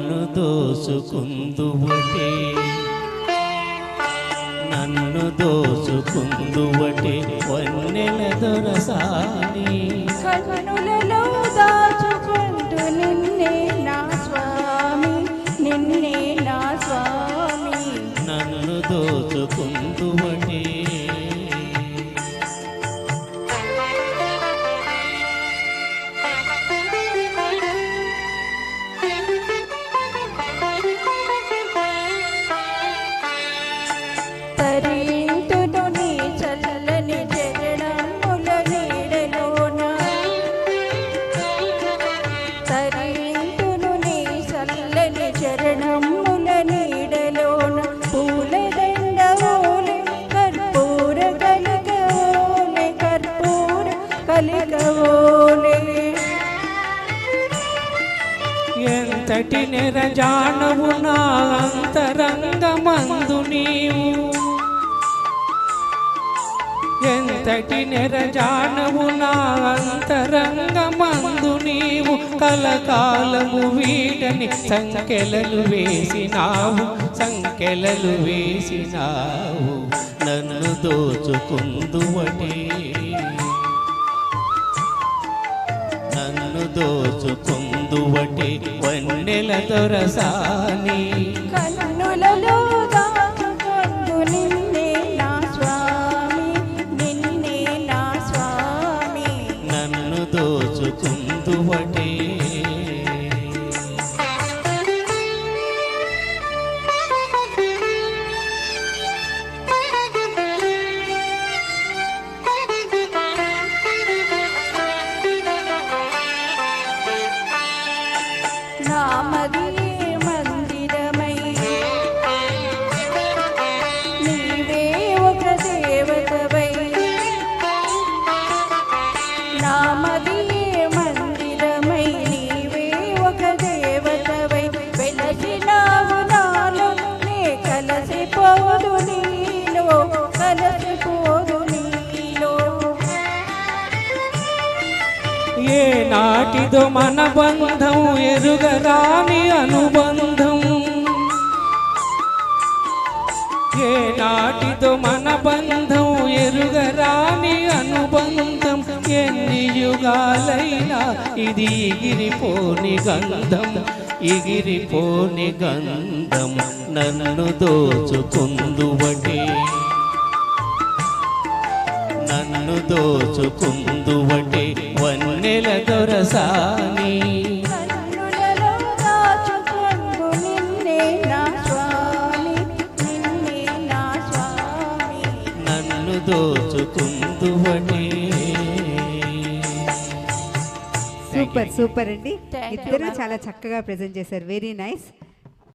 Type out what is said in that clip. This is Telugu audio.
నన్ను దోచుకుందువటే నన్ను దోచుకుందువటే వన్నెల దొరసాని కన్నులలో దాచుకుంటూ నిన్నే నా స్వామి నిన్నే నా స్వామి నన్ను దోచుకుందువటే తరింతును నీ చల్లని చరణముల నీడలోన తరింతును నీ చల్లని చరణముల నీడలోన పూలదండ ఓలే కర్పూర కలిక ఓలే కర్పూర కలిక ఓలే ఎంతటి నెరజానవు నా అంతరంగమందు నీవు ఎంతటి నెరజానవు నా అంతరంగమందు నీవు కలకాలము వీడని సంకెలలు వేసినావు సంకెలలు వేసినావు నన్ను దోచుకుందువటే నన్ను దోచుకుందువటే వన్నెల దొరసాని కన్నులలో దాచుకుంటూ నిన్నే నా స్వామి నిన్నే నా స్వామి నన్ను దోచుకుందువటే నామదియే మందిరమై నీవే ఒక దేవతవై నామదియే మందిరమై నీవే ఒక దేవతవై వెలసినావు నాలో నే కలసిపోదు నీలో కలసిపోదు నీలో ఏ నాటిదో మన బంధం ఎరుగరాని అనుబంధం ఏ నాటిదో మన బంధం ఎరుగరాని అనుబంధం ఎన్ని యుగాలైనా ఇది ఎగిరిపోని గంధం ఎగిరిపోని గంధం నన్ను దోచుకుందువటే నన్ను దోచుకుందువటే వన్నెల దొరసాని కన్నులలో దాచుకుంటూ నిన్నే నా స్వామి నిన్నే నా స్వామి నన్ను దోచుకుందువటే సూపర్ సూపర్ అండి Thank you, ఇద్దరు ma'am. చాలా చక్కగా ప్రెజెంట్ చేశారు వెరీ నైస్